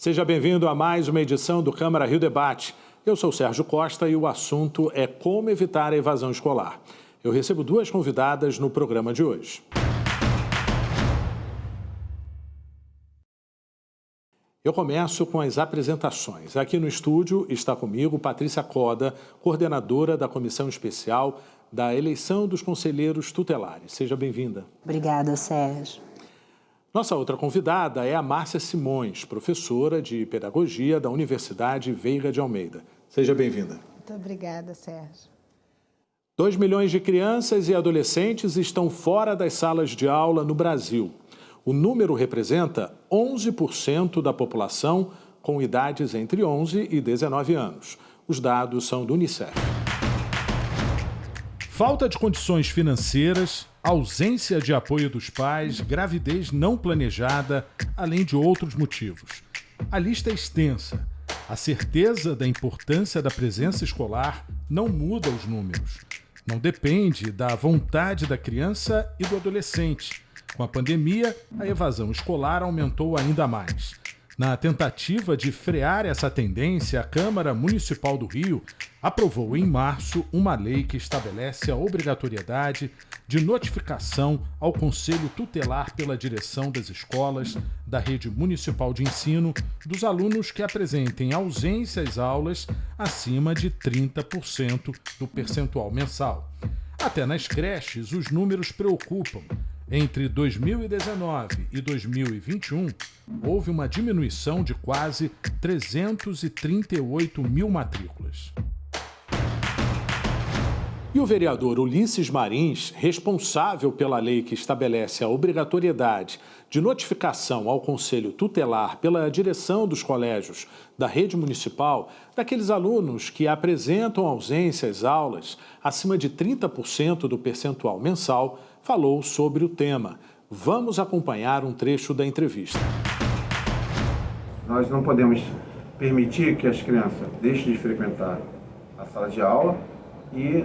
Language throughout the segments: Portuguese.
Seja bem-vindo a mais uma edição do Câmara Rio Debate. Eu sou Sérgio Costa e o assunto é como evitar a evasão escolar. Eu recebo duas convidadas no programa de hoje. Eu começo com as apresentações. Aqui no estúdio está comigo Patrícia Coda, coordenadora da Comissão Especial da Eleição dos Conselheiros Tutelares. Seja bem-vinda. Obrigada, Sérgio. Nossa outra convidada é a Márcia Simões, professora de Pedagogia da Universidade Veiga de Almeida. Seja bem-vinda. Muito obrigada, Sérgio. 2 milhões de crianças e adolescentes estão fora das salas de aula no Brasil. O número representa 11% da população com idades entre 11 e 19 anos. Os dados são do Unicef. Falta de condições financeiras, ausência de apoio dos pais, gravidez não planejada, além de outros motivos. A lista é extensa. A certeza da importância da presença escolar não muda os números. Não depende da vontade da criança e do adolescente. Com a pandemia, a evasão escolar aumentou ainda mais. Na tentativa de frear essa tendência, a Câmara Municipal do Rio aprovou em março uma lei que estabelece a obrigatoriedade de notificação ao Conselho Tutelar pela direção das escolas da rede municipal de ensino dos alunos que apresentem ausência às aulas acima de 30% do percentual mensal. Até nas creches, os números preocupam. Entre 2019 e 2021, houve uma diminuição de quase 338 mil matrículas. E o vereador Ulisses Marins, responsável pela lei que estabelece a obrigatoriedade de notificação ao Conselho Tutelar pela direção dos colégios da rede municipal daqueles alunos que apresentam ausência às aulas acima de 30% do percentual mensal, falou sobre o tema. Vamos acompanhar um trecho da entrevista. Nós não podemos permitir que as crianças deixem de frequentar a sala de aula e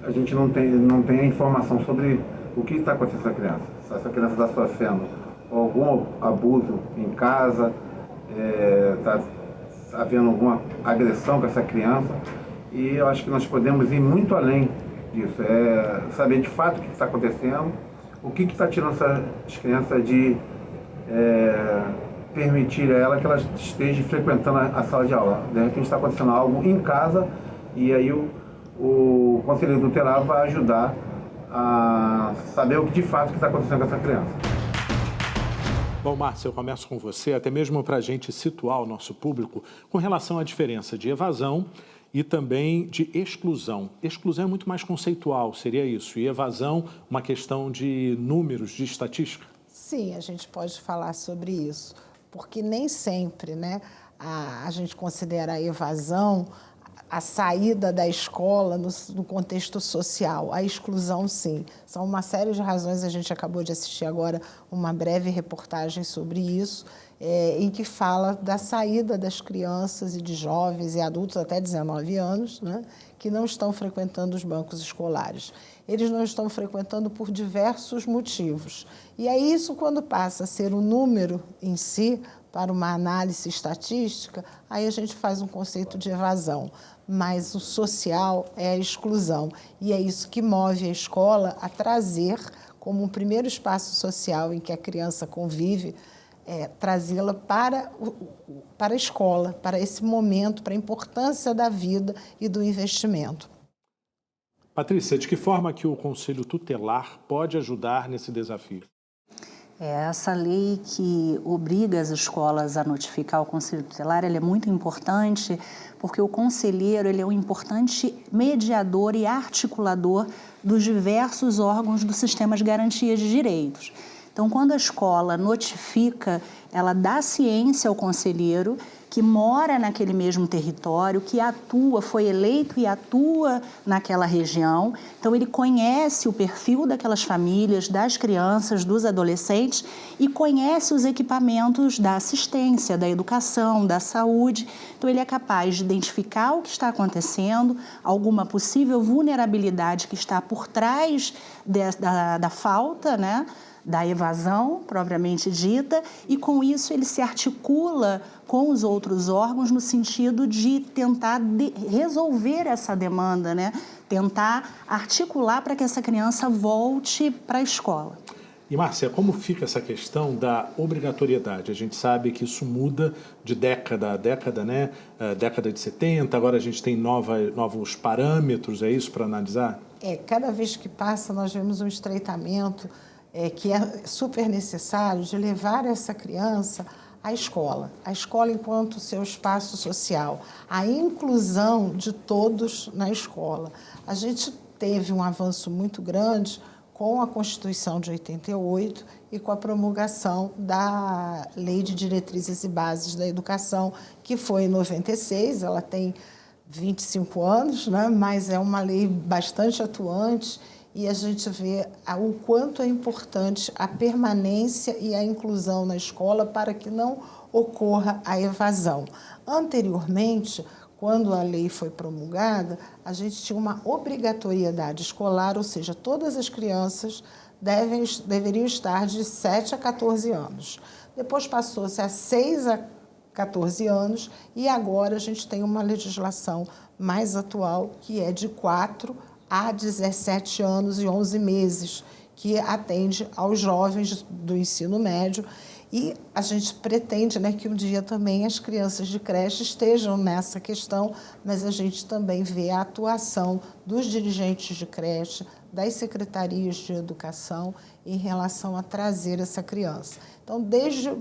a gente não tem a informação sobre o que está acontecendo com essa criança. Se essa criança está sofrendo algum abuso em casa, está havendo alguma agressão com essa criança, e eu acho que nós podemos ir muito além disso, saber de fato o que está acontecendo, o que está tirando essas crianças de permitir a ela que elas estejam frequentando a sala de aula. De repente está acontecendo algo em casa e aí o conselheiro tutelar vai ajudar a saber o que de fato está acontecendo com essa criança. Bom, Márcia, eu começo com você, até mesmo para a gente situar o nosso público com relação à diferença de evasão e também de exclusão. Exclusão é muito mais conceitual, seria isso, e evasão, uma questão de números, de estatística? Sim, a gente pode falar sobre isso, porque nem sempre, né, a gente considera a evasão a saída da escola no contexto social, a exclusão sim. São uma série de razões, a gente acabou de assistir agora uma breve reportagem sobre isso, em que fala da saída das crianças e de jovens e adultos até 19 anos, né, que não estão frequentando os bancos escolares. Eles não estão frequentando por diversos motivos. E aí isso, quando passa a ser um número em si, para uma análise estatística, aí a gente faz um conceito de evasão. Mas o social é a exclusão. E é isso que move a escola a trazer, como um primeiro espaço social em que a criança convive, trazê-la para a escola, para esse momento, para a importância da vida e do investimento. Patrícia, de que forma que o Conselho Tutelar pode ajudar nesse desafio? Essa lei que obriga as escolas a notificar o Conselho Tutelar, ela é muito importante, porque o conselheiro ele é um importante mediador e articulador dos diversos órgãos do sistema de garantia de direitos. Então, quando a escola notifica, ela dá ciência ao conselheiro que mora naquele mesmo território, que atua, foi eleito e atua naquela região. Então, ele conhece o perfil daquelas famílias, das crianças, dos adolescentes e conhece os equipamentos da assistência, da educação, da saúde. Então, ele é capaz de identificar o que está acontecendo, alguma possível vulnerabilidade que está por trás da falta, né, da evasão, propriamente dita, e com isso ele se articula com os outros órgãos no sentido de tentar resolver essa demanda, né? Tentar articular para que essa criança volte para a escola. E, Márcia, como fica essa questão da obrigatoriedade? A gente sabe que isso muda de década a década, né? Década de 70, agora a gente tem novos parâmetros, é isso, para analisar? Cada vez que passa nós vemos um estreitamento que é super necessário de levar essa criança à escola. A escola enquanto seu espaço social, a inclusão de todos na escola. A gente teve um avanço muito grande com a Constituição de 88 e com a promulgação da Lei de Diretrizes e Bases da Educação, que foi em 96, ela tem 25 anos, né? Mas é uma lei bastante atuante e a gente vê o quanto é importante a permanência e a inclusão na escola para que não ocorra a evasão. Anteriormente, quando a lei foi promulgada, a gente tinha uma obrigatoriedade escolar, ou seja, todas as crianças deveriam estar de 7 a 14 anos. Depois passou-se a 6 a 14 anos e agora a gente tem uma legislação mais atual, que é de 4 a 17 anos e 11 meses, que atende aos jovens do ensino médio. E a gente pretende, né, que um dia também as crianças de creche estejam nessa questão, mas a gente também vê a atuação dos dirigentes de creche, das secretarias de educação em relação a trazer essa criança. Então, desde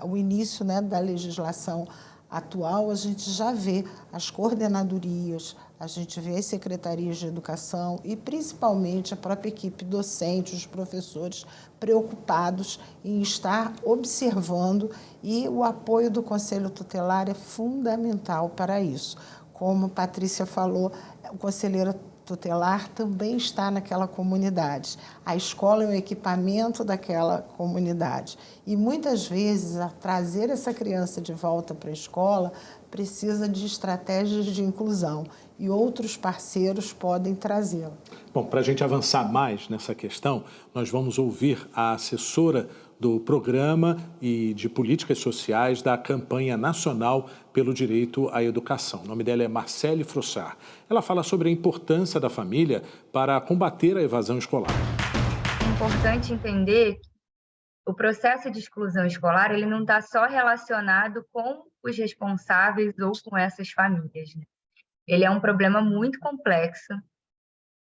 o início, né, da legislação atual, a gente já vê as coordenadorias, a gente vê as secretarias de educação e, principalmente, a própria equipe docente, os professores preocupados em estar observando, e o apoio do Conselho Tutelar é fundamental para isso. Como a Patrícia falou, o conselheiro tutelar também está naquela comunidade. A escola é o equipamento daquela comunidade. E muitas vezes, a trazer essa criança de volta para a escola precisa de estratégias de inclusão e outros parceiros podem trazê-la. Bom, para a gente avançar mais nessa questão, nós vamos ouvir a assessora do Programa e de Políticas Sociais da Campanha Nacional pelo Direito à Educação. O nome dela é Marcele Frossard. Ela fala sobre a importância da família para combater a evasão escolar. É importante entender que o processo de exclusão escolar ele não está só relacionado com os responsáveis ou com essas famílias, né? Ele é um problema muito complexo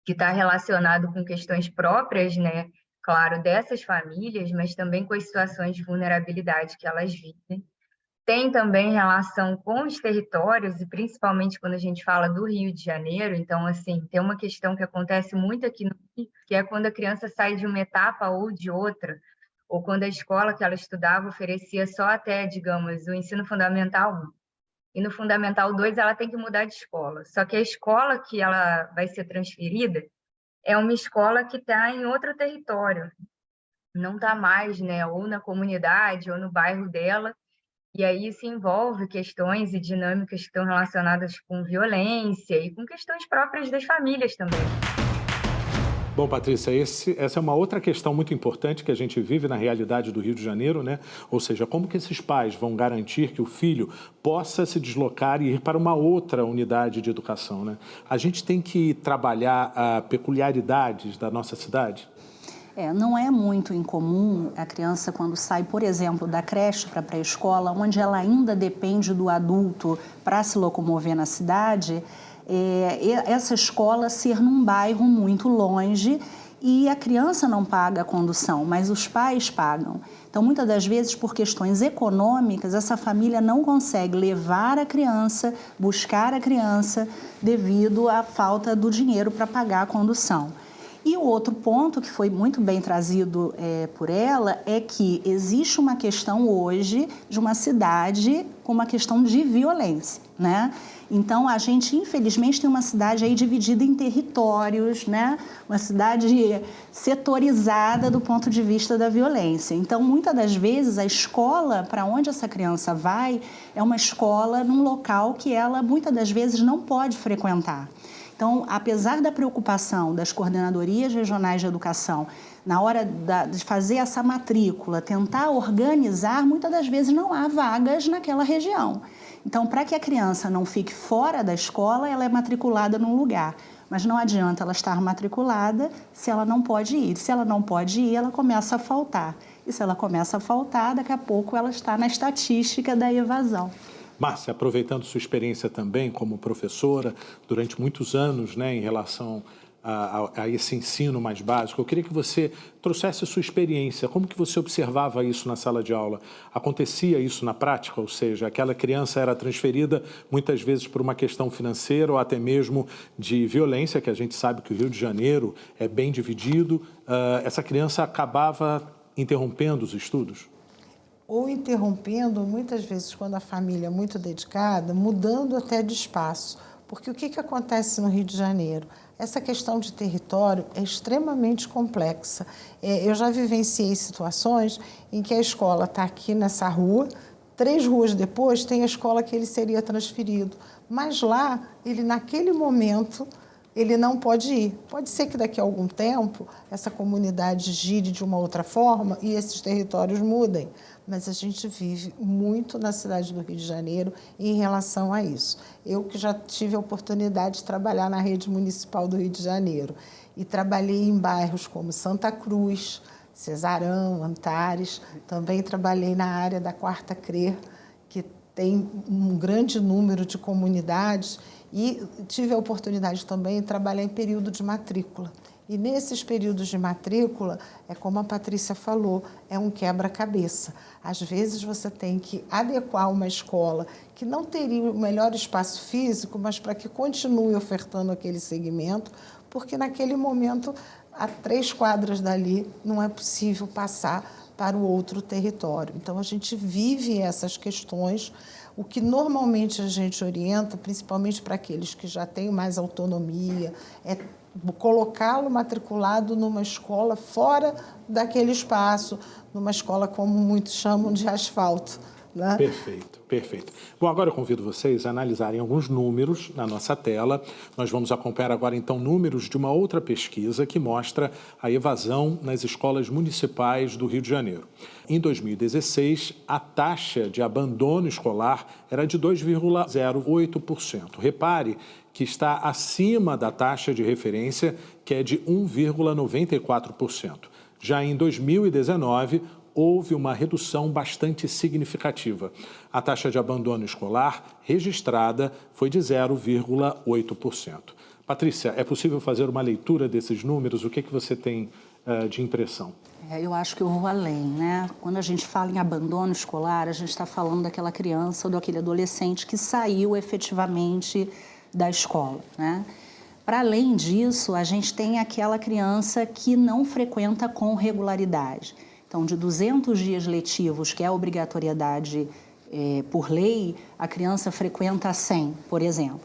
que está relacionado com questões próprias, né? Claro, dessas famílias, mas também com as situações de vulnerabilidade que elas vivem. Tem também relação com os territórios, e principalmente quando a gente fala do Rio de Janeiro. Então, assim, tem uma questão que acontece muito aqui no Rio, que é quando a criança sai de uma etapa ou de outra, ou quando a escola que ela estudava oferecia só até, digamos, o ensino fundamental 1. E no fundamental 2 ela tem que mudar de escola. Só que a escola que ela vai ser transferida é uma escola que está em outro território, não está mais, né, ou na comunidade ou no bairro dela, e aí isso envolve questões e dinâmicas que estão relacionadas com violência e com questões próprias das famílias também. Bom, Patrícia, essa é uma outra questão muito importante que a gente vive na realidade do Rio de Janeiro, né? Ou seja, como que esses pais vão garantir que o filho possa se deslocar e ir para uma outra unidade de educação, né? A gente tem que trabalhar as peculiaridades da nossa cidade? Não é muito incomum a criança, quando sai, por exemplo, da creche para a pré-escola, onde ela ainda depende do adulto para se locomover na cidade, essa escola ser num bairro muito longe e a criança não paga a condução, mas os pais pagam. Então, muitas das vezes, por questões econômicas, essa família não consegue levar a criança, buscar a criança, devido à falta do dinheiro para pagar a condução. E o outro ponto que foi muito bem trazido por ela é que existe uma questão hoje de uma cidade com uma questão de violência, né? Então, a gente, infelizmente, tem uma cidade aí dividida em territórios, né? Uma cidade setorizada do ponto de vista da violência. Então, muitas das vezes, a escola para onde essa criança vai é uma escola num local que ela, muitas das vezes, não pode frequentar. Então, apesar da preocupação das coordenadorias regionais de educação, na hora de fazer essa matrícula, tentar organizar, muitas das vezes não há vagas naquela região. Então, para que a criança não fique fora da escola, ela é matriculada num lugar. Mas não adianta ela estar matriculada se ela não pode ir. Se ela não pode ir, ela começa a faltar. E se ela começa a faltar, daqui a pouco ela está na estatística da evasão. Márcia, aproveitando sua experiência também como professora durante muitos anos, né, em relação a esse ensino mais básico, eu queria que você trouxesse sua experiência. Como que você observava isso na sala de aula? Acontecia isso na prática? Ou seja, aquela criança era transferida muitas vezes por uma questão financeira ou até mesmo de violência, que a gente sabe que o Rio de Janeiro é bem dividido. Essa criança acabava interrompendo os estudos? Ou interrompendo, muitas vezes, quando a família é muito dedicada, mudando até de espaço. Porque o que acontece no Rio de Janeiro? Essa questão de território é extremamente complexa. Eu já vivenciei situações em que a escola está aqui nessa rua, 3 ruas depois tem a escola que ele seria transferido. Mas lá, ele naquele momento, ele não pode ir. Pode ser que daqui a algum tempo essa comunidade gire de uma outra forma e esses territórios mudem. Mas a gente vive muito na cidade do Rio de Janeiro em relação a isso. Eu que já tive a oportunidade de trabalhar na rede municipal do Rio de Janeiro e trabalhei em bairros como Santa Cruz, Cesarão, Antares, também trabalhei na área da Quarta CRE, que tem um grande número de comunidades, e tive a oportunidade também de trabalhar em período de matrícula. E nesses períodos de matrícula, é como a Patrícia falou, é um quebra-cabeça. Às vezes você tem que adequar uma escola que não teria o melhor espaço físico, mas para que continue ofertando aquele segmento, porque naquele momento, a 3 quadras dali, não é possível passar para o outro território. Então, a gente vive essas questões. O que normalmente a gente orienta, principalmente para aqueles que já têm mais autonomia, é colocá-lo matriculado numa escola fora daquele espaço, numa escola como muitos chamam de asfalto. Né? Perfeito, perfeito. Bom, agora eu convido vocês a analisarem alguns números na nossa tela. Nós vamos acompanhar agora, então, números de uma outra pesquisa que mostra a evasão nas escolas municipais do Rio de Janeiro. Em 2016, a taxa de abandono escolar era de 2,08%. Repare que está acima da taxa de referência, que é de 1,94%. Já em 2019, houve uma redução bastante significativa. A taxa de abandono escolar registrada foi de 0,8%. Patrícia, é possível fazer uma leitura desses números? O que você tem de impressão? Eu acho que eu vou além, né? Quando a gente fala em abandono escolar, a gente está falando daquela criança ou daquele adolescente que saiu efetivamente da escola, né? Para além disso, a gente tem aquela criança que não frequenta com regularidade. Então, de 200 dias letivos, que é a obrigatoriedade por lei, a criança frequenta 100, por exemplo.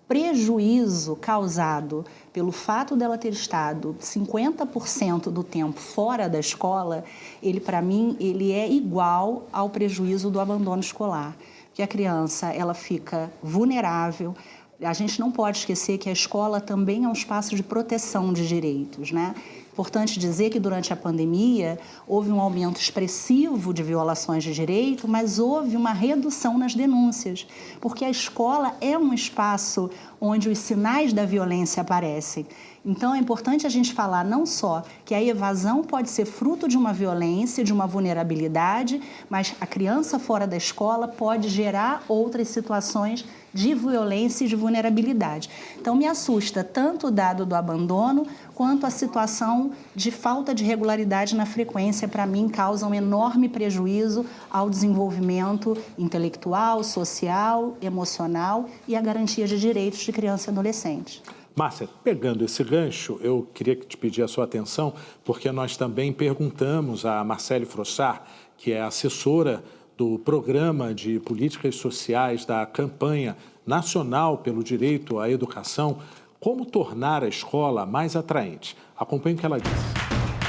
Prejuízo causado pelo fato dela ter estado 50% do tempo fora da escola, ele, para mim, ele é igual ao prejuízo do abandono escolar. Porque a criança, ela fica vulnerável. A gente não pode esquecer que a escola também é um espaço de proteção de direitos, né? Importante dizer que durante a pandemia houve um aumento expressivo de violações de direito, mas houve uma redução nas denúncias, porque a escola é um espaço onde os sinais da violência aparecem. Então é importante a gente falar não só que a evasão pode ser fruto de uma violência, de uma vulnerabilidade, mas a criança fora da escola pode gerar outras situações de violência e de vulnerabilidade. Então, me assusta tanto o dado do abandono, quanto a situação de falta de regularidade na frequência, para mim, causa um enorme prejuízo ao desenvolvimento intelectual, social, emocional e à garantia de direitos de criança e adolescente. Márcia, pegando esse gancho, eu queria te pedir a sua atenção, porque nós também perguntamos a Marcele Frossard, que é assessora do Programa de Políticas Sociais da Campanha Nacional pelo Direito à Educação, como tornar a escola mais atraente. Acompanhe o que ela disse.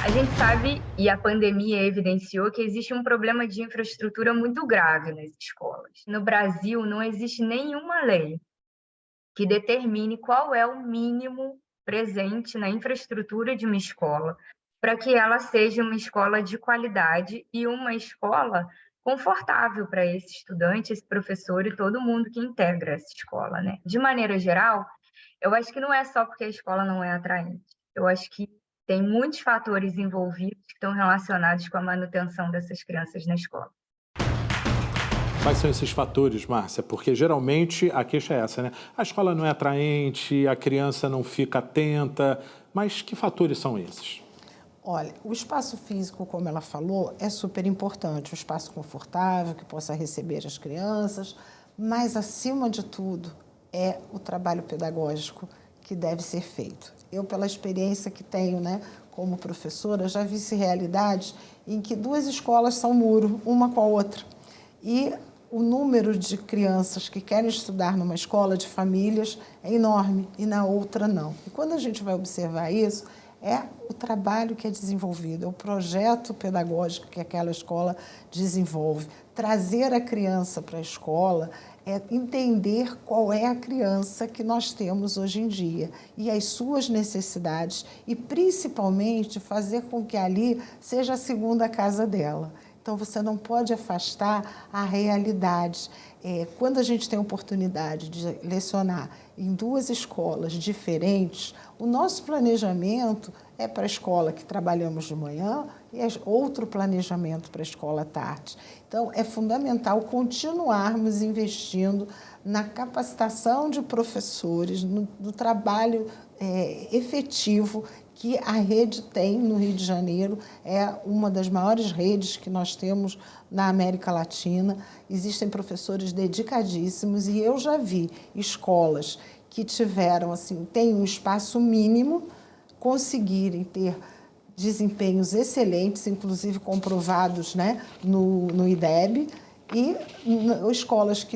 A gente sabe, e a pandemia evidenciou, que existe um problema de infraestrutura muito grave nas escolas. No Brasil, não existe nenhuma lei que determine qual é o mínimo presente na infraestrutura de uma escola, para que ela seja uma escola de qualidade e uma escola confortável para esse estudante, esse professor e todo mundo que integra essa escola, né? De maneira geral, eu acho que não é só porque a escola não é atraente. Eu acho que tem muitos fatores envolvidos que estão relacionados com a manutenção dessas crianças na escola. Quais são esses fatores, Márcia? Porque geralmente a queixa é essa, né? A escola não é atraente, a criança não fica atenta, mas que fatores são esses? Olha, o espaço físico, como ela falou, é super importante, um espaço confortável, que possa receber as crianças, mas, acima de tudo, é o trabalho pedagógico que deve ser feito. Eu, pela experiência que tenho, né, como professora, já vi realidades em que duas escolas são muro, uma com a outra. E o número de crianças que querem estudar numa escola de famílias é enorme e na outra não. E quando a gente vai observar isso, é o trabalho que é desenvolvido, é o projeto pedagógico que aquela escola desenvolve. Trazer a criança para a escola é entender qual é a criança que nós temos hoje em dia e as suas necessidades e, principalmente, fazer com que ali seja a segunda casa dela. Então, você não pode afastar a realidade. Quando a gente tem a oportunidade de lecionar em duas escolas diferentes, o nosso planejamento é para a escola que trabalhamos de manhã e outro planejamento para a escola à tarde. Então, é fundamental continuarmos investindo na capacitação de professores, no trabalho efetivo que a rede tem no Rio de Janeiro, é uma das maiores redes que nós temos na América Latina. Existem professores dedicadíssimos e eu já vi escolas que tiveram, assim, têm um espaço mínimo, conseguirem ter desempenhos excelentes, inclusive comprovados, né, no IDEB, e escolas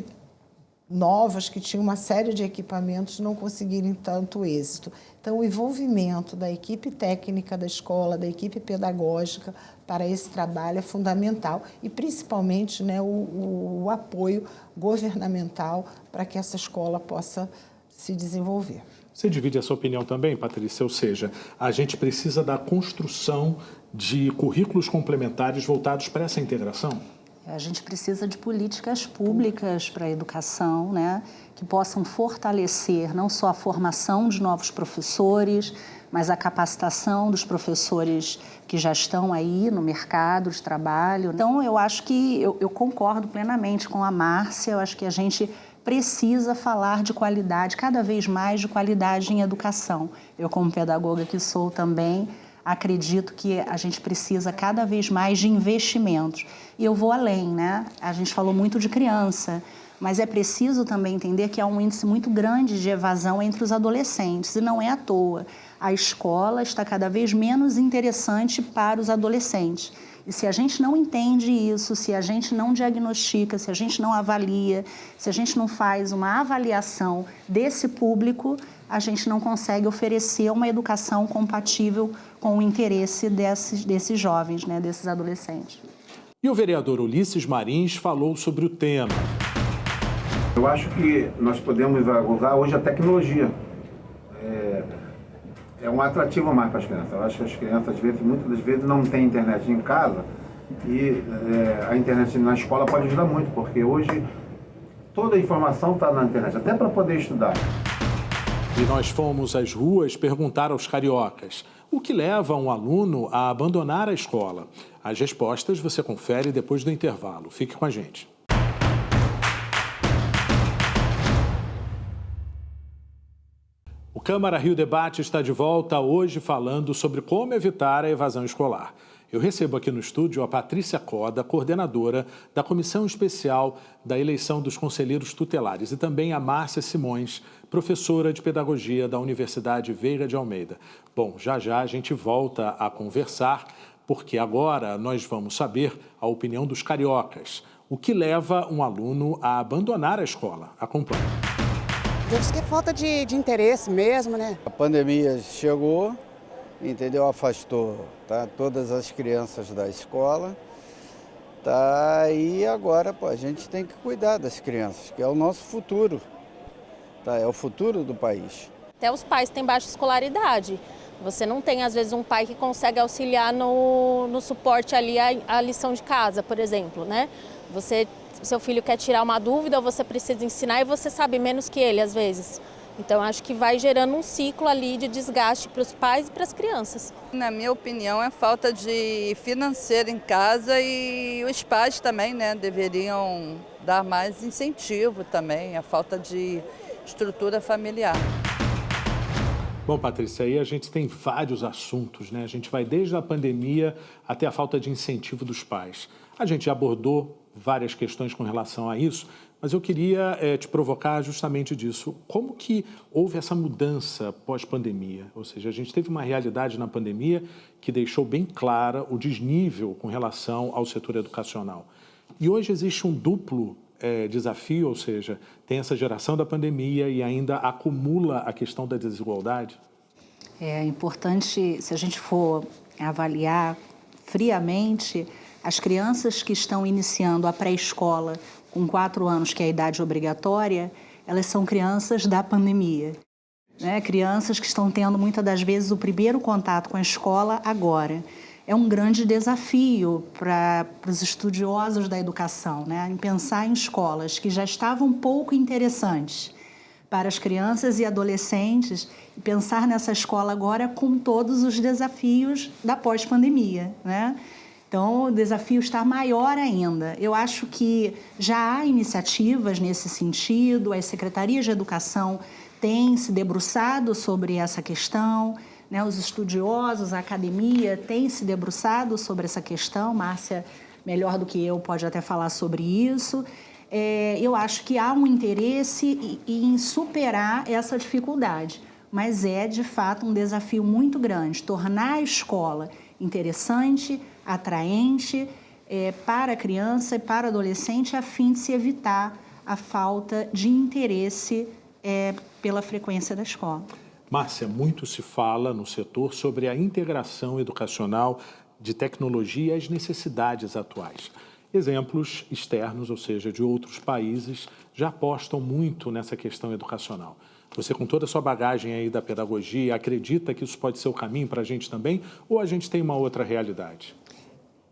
novas que tinham uma série de equipamentos não conseguirem tanto êxito. Então, o envolvimento da equipe técnica da escola, da equipe pedagógica para esse trabalho é fundamental e, principalmente, né, o apoio governamental para que essa escola possa se desenvolver. Você divide essa opinião também, Patrícia? Ou seja, a gente precisa da construção de currículos complementares voltados para essa integração? A gente precisa de políticas públicas para a educação, né, que possam fortalecer não só a formação de novos professores, mas a capacitação dos professores que já estão aí no mercado de trabalho. Então, eu acho que eu concordo plenamente com a Márcia, eu acho que a gente precisa falar de qualidade, cada vez mais de qualidade em educação. Eu, como pedagoga que sou também, acredito que a gente precisa cada vez mais de investimentos. E eu vou além, né? A gente falou muito de criança, mas é preciso também entender que há um índice muito grande de evasão entre os adolescentes, e não é à toa. A escola está cada vez menos interessante para os adolescentes. E se a gente não entende isso, se a gente não diagnostica, se a gente não avalia, se a gente não faz uma avaliação desse público, a gente não consegue oferecer uma educação compatível com o interesse desses jovens, né, desses adolescentes. E o vereador Ulisses Marins falou sobre o tema. Eu acho que nós podemos usar hoje a tecnologia. É um atrativo mais para as crianças. Eu acho que as crianças, muitas das vezes, não têm internet em casa e a internet na escola pode ajudar muito, porque hoje toda a informação está na internet, até para poder estudar. E nós fomos às ruas perguntar aos cariocas o que leva um aluno a abandonar a escola. As respostas você confere depois do intervalo. Fique com a gente. O Câmara Rio Debate está de volta hoje falando sobre como evitar a evasão escolar. Eu recebo aqui no estúdio a Patrícia Coda, coordenadora da Comissão Especial da Eleição dos Conselheiros Tutelares, e também a Márcia Simões, professora de Pedagogia da Universidade Veiga de Almeida. Bom, já a gente volta a conversar, porque agora nós vamos saber a opinião dos cariocas. O que leva um aluno a abandonar a escola? Acompanhe. Acho que é falta de interesse mesmo, né? A pandemia chegou, entendeu? Afastou, tá, todas as crianças da escola, tá? E agora, a gente tem que cuidar das crianças, que é o nosso futuro, tá? É o futuro do país. Até os pais têm baixa escolaridade. Você não tem, às vezes, um pai que consegue auxiliar no suporte ali à lição de casa, por exemplo, né? Seu filho quer tirar uma dúvida, ou você precisa ensinar e você sabe menos que ele, às vezes. Então, acho que vai gerando um ciclo ali de desgaste para os pais e para as crianças. Na minha opinião, é falta de financeiro em casa e os pais também, né, deveriam dar mais incentivo também, a falta de estrutura familiar. Bom, Patrícia, aí a gente tem vários assuntos, né? A gente vai desde a pandemia até a falta de incentivo dos pais. A gente já abordou várias questões com relação a isso, mas eu queria te provocar justamente disso. Como que houve essa mudança pós-pandemia? Ou seja, a gente teve uma realidade na pandemia que deixou bem clara o desnível com relação ao setor educacional. E hoje existe um duplo desafio, ou seja, tem essa geração da pandemia e ainda acumula a questão da desigualdade? É importante, se a gente for avaliar friamente, as crianças que estão iniciando a pré-escola com 4 anos, que é a idade obrigatória, elas são crianças da pandemia, né? Crianças que estão tendo, muitas das vezes, o primeiro contato com a escola agora. É um grande desafio para os estudiosos da educação, né? Em pensar em escolas que já estavam pouco interessantes para as crianças e adolescentes, e pensar nessa escola agora com todos os desafios da pós-pandemia, né? Então, o desafio está maior ainda. Eu acho que já há iniciativas nesse sentido, as secretarias de educação têm se debruçado sobre essa questão, né? Os estudiosos, a academia têm se debruçado sobre essa questão. Márcia, melhor do que eu, pode até falar sobre isso. Eu acho que há um interesse em superar essa dificuldade, mas é, de fato, um desafio muito grande, tornar a escola interessante, atraente para a criança e para o adolescente, a fim de se evitar a falta de interesse pela frequência da escola. Márcia, muito se fala no setor sobre a integração educacional de tecnologia e as necessidades atuais. Exemplos externos, ou seja, de outros países, já apostam muito nessa questão educacional. Você, com toda a sua bagagem aí da pedagogia, acredita que isso pode ser o caminho para a gente também, ou a gente tem uma outra realidade?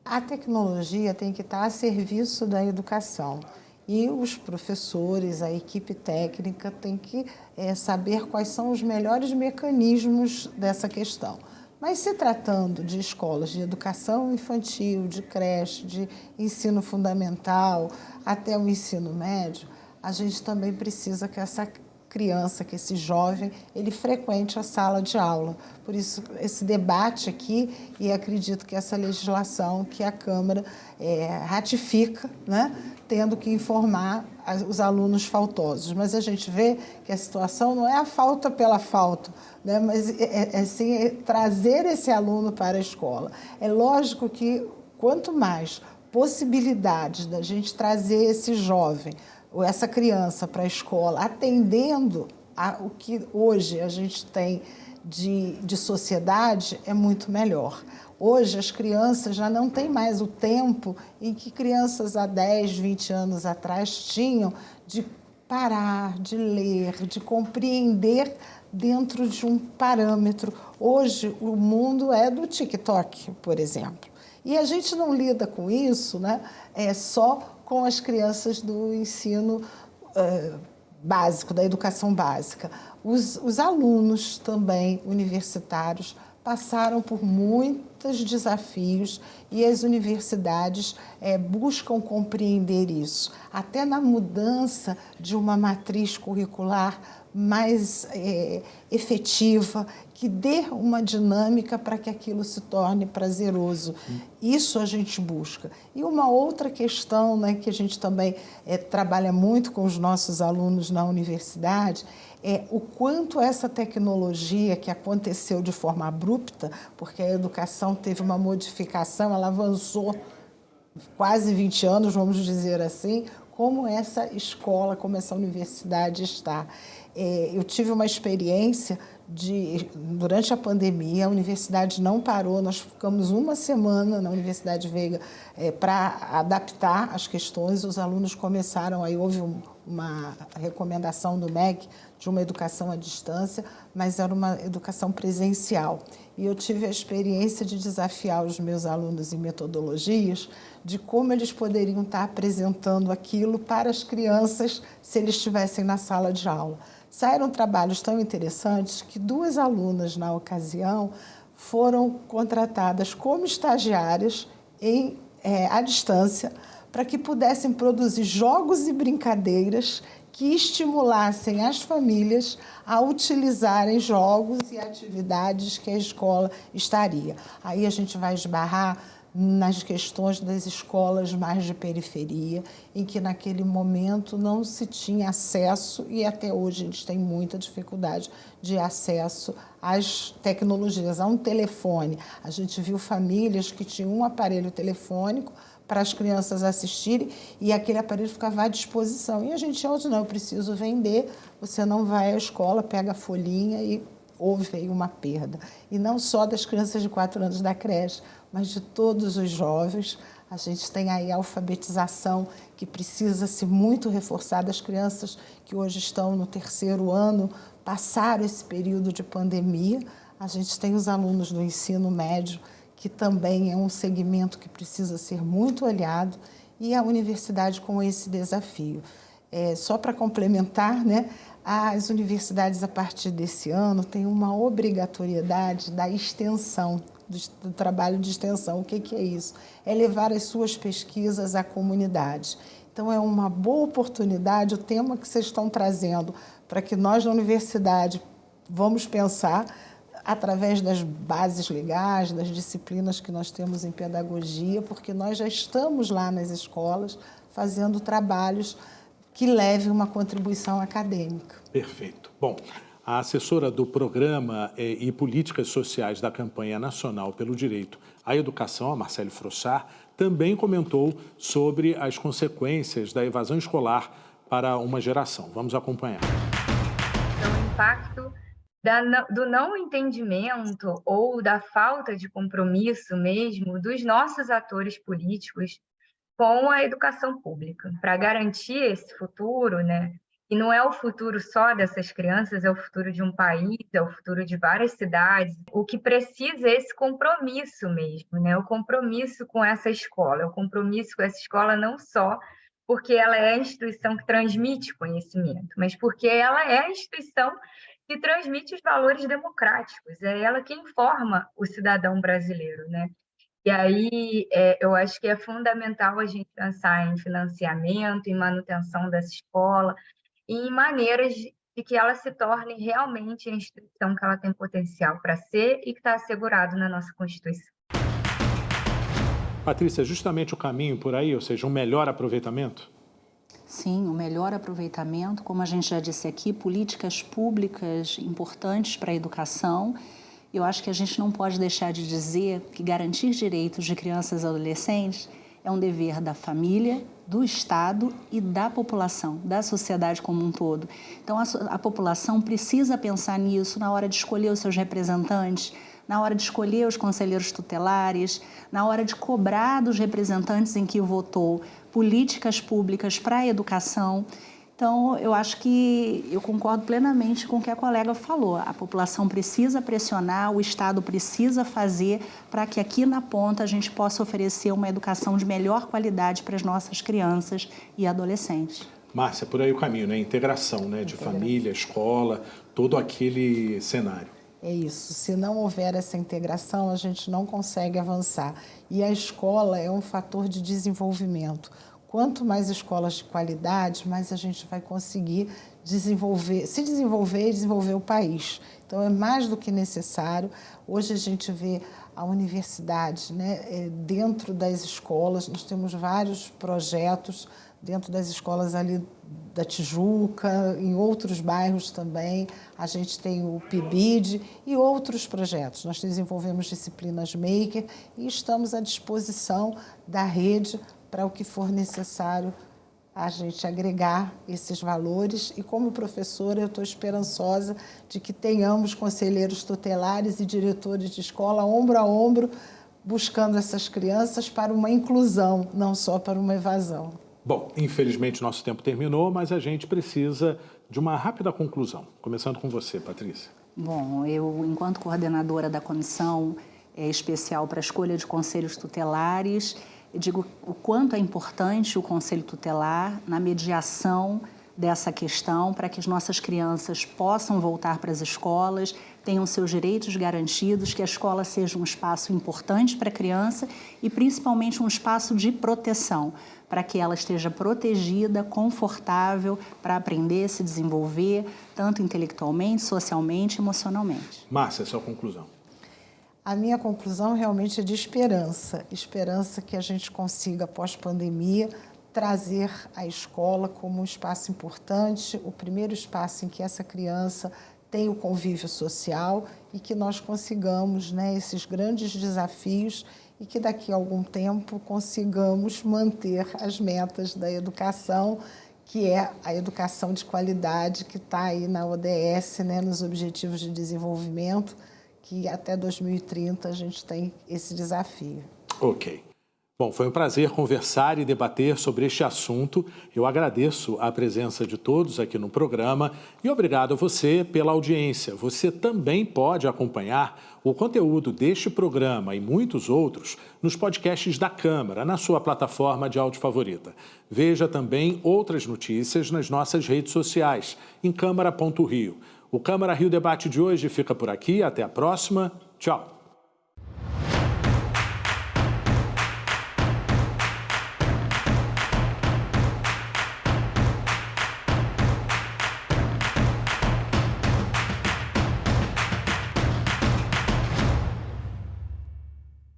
A tecnologia tem que estar a serviço da educação. E os professores, a equipe técnica tem que saber quais são os melhores mecanismos dessa questão. Mas se tratando de escolas de educação infantil, de creche, de ensino fundamental, até o ensino médio, a gente também precisa que essa criança, que esse jovem, ele frequente a sala de aula. Por isso, esse debate aqui, e acredito que essa legislação que a Câmara ratifica, né, tendo que informar os alunos faltosos. Mas a gente vê que a situação não é a falta pela falta, né, mas sim trazer esse aluno para a escola. É lógico que quanto mais possibilidades da gente trazer esse jovem ou essa criança para a escola, atendendo o que hoje a gente tem de sociedade, é muito melhor. Hoje as crianças já não têm mais o tempo em que crianças há 10, 20 anos atrás tinham de parar, de ler, de compreender dentro de um parâmetro. Hoje o mundo é do TikTok, por exemplo. E a gente não lida com isso, né? Só com as crianças do ensino básico, da educação básica. Os alunos também universitários passaram por muitos desafios e as universidades buscam compreender isso, até na mudança de uma matriz curricular mais efetiva, que dê uma dinâmica para que aquilo se torne prazeroso. Isso a gente busca. E uma outra questão, né, que a gente também trabalha muito com os nossos alunos na universidade, é o quanto essa tecnologia que aconteceu de forma abrupta, porque a educação teve uma modificação, ela avançou quase 20 anos, vamos dizer assim, como essa escola, como essa universidade está. Eu tive uma experiência durante a pandemia, a universidade não parou, nós ficamos uma semana na Universidade Veiga para adaptar as questões, os alunos começaram, aí houve uma recomendação do MEC de uma educação à distância, mas era uma educação presencial. E eu tive a experiência de desafiar os meus alunos em metodologias de como eles poderiam estar apresentando aquilo para as crianças se eles estivessem na sala de aula. Saíram trabalhos tão interessantes que 2 alunas, na ocasião, foram contratadas como estagiárias à distância para que pudessem produzir jogos e brincadeiras que estimulassem as famílias a utilizarem jogos e atividades que a escola estaria. Aí a gente vai esbarrar nas questões das escolas mais de periferia, em que naquele momento não se tinha acesso, e até hoje a gente tem muita dificuldade de acesso às tecnologias, a um telefone. A gente viu famílias que tinham um aparelho telefônico para as crianças assistirem e aquele aparelho ficava à disposição. E a gente hoje não, eu preciso vender, você não vai à escola, pega a folhinha e houve aí uma perda. E não só das crianças de 4 anos da creche, mas de todos os jovens. A gente tem aí a alfabetização que precisa ser muito reforçada. As crianças que hoje estão no 3º ano passaram esse período de pandemia. A gente tem os alunos do ensino médio, que também é um segmento que precisa ser muito olhado, e a universidade com esse desafio. Só para complementar, né, as universidades, a partir desse ano, têm uma obrigatoriedade da extensão, do trabalho de extensão. O que é isso? É levar as suas pesquisas à comunidade. Então, é uma boa oportunidade, o tema que vocês estão trazendo, para que nós, na universidade, vamos pensar através das bases legais, das disciplinas que nós temos em pedagogia, porque nós já estamos lá nas escolas fazendo trabalhos que levem uma contribuição acadêmica. Perfeito. Bom, a assessora do Programa e Políticas Sociais da Campanha Nacional pelo Direito à Educação, a Marcele Frossard, também comentou sobre as consequências da evasão escolar para uma geração. Vamos acompanhar. O impacto do não entendimento ou da falta de compromisso mesmo dos nossos atores políticos com a educação pública, para garantir esse futuro, né? E não é o futuro só dessas crianças, é o futuro de um país, é o futuro de várias cidades. O que precisa é esse compromisso mesmo, né? O compromisso com essa escola, o compromisso com essa escola não só porque ela é a instituição que transmite conhecimento, mas porque ela é a instituição que transmite os valores democráticos, é ela quem forma o cidadão brasileiro, né? E aí eu acho que é fundamental a gente pensar em financiamento, em manutenção dessa escola, e em maneiras de que ela se torne realmente a instituição que ela tem potencial para ser e que está assegurado na nossa Constituição. Patrícia, justamente o caminho por aí, ou seja, um melhor aproveitamento? Sim, o melhor aproveitamento, como a gente já disse aqui, políticas públicas importantes para a educação. Eu acho que a gente não pode deixar de dizer que garantir direitos de crianças e adolescentes é um dever da família, do Estado e da população, da sociedade como um todo. Então, a população precisa pensar nisso na hora de escolher os seus representantes, na hora de escolher os conselheiros tutelares, na hora de cobrar dos representantes em que votou políticas públicas para a educação. Então, eu acho que eu concordo plenamente com o que a colega falou. A população precisa pressionar, o Estado precisa fazer para que aqui na ponta a gente possa oferecer uma educação de melhor qualidade para as nossas crianças e adolescentes. Márcia, por aí o caminho, né? Integração, né? De família, escola, todo aquele cenário. É isso, se não houver essa integração, a gente não consegue avançar. E a escola é um fator de desenvolvimento. Quanto mais escolas de qualidade, mais a gente vai conseguir se desenvolver e desenvolver o país. Então, é mais do que necessário. Hoje a gente vê a universidade, né, dentro das escolas, nós temos vários projetos dentro das escolas ali da Tijuca, em outros bairros também. A gente tem o PIBID e outros projetos. Nós desenvolvemos disciplinas maker e estamos à disposição da rede para o que for necessário a gente agregar esses valores e, como professora, eu estou esperançosa de que tenhamos conselheiros tutelares e diretores de escola ombro a ombro buscando essas crianças para uma inclusão, não só para uma evasão. Bom, infelizmente nosso tempo terminou, mas a gente precisa de uma rápida conclusão. Começando com você, Patrícia. Bom, eu, enquanto coordenadora da comissão especial para a escolha de conselhos tutelares, eu digo o quanto é importante o conselho tutelar na mediação dessa questão para que as nossas crianças possam voltar para as escolas, tenham seus direitos garantidos, que a escola seja um espaço importante para a criança e principalmente um espaço de proteção, para que ela esteja protegida, confortável para aprender, se desenvolver, tanto intelectualmente, socialmente, emocionalmente. Márcia, sua conclusão. A minha conclusão realmente é de esperança. Esperança que a gente consiga, pós-pandemia, trazer a escola como um espaço importante, o primeiro espaço em que essa criança tem o convívio social e que nós consigamos, né, esses grandes desafios e que daqui a algum tempo consigamos manter as metas da educação, que é a educação de qualidade que está aí na ODS, né, nos Objetivos de Desenvolvimento, que até 2030 a gente tem esse desafio. Ok. Bom, foi um prazer conversar e debater sobre este assunto. Eu agradeço a presença de todos aqui no programa e obrigado a você pela audiência. Você também pode acompanhar o conteúdo deste programa e muitos outros nos podcasts da Câmara, na sua plataforma de áudio favorita. Veja também outras notícias nas nossas redes sociais, em câmara.rio. O Câmara Rio Debate de hoje fica por aqui. Até a próxima. Tchau.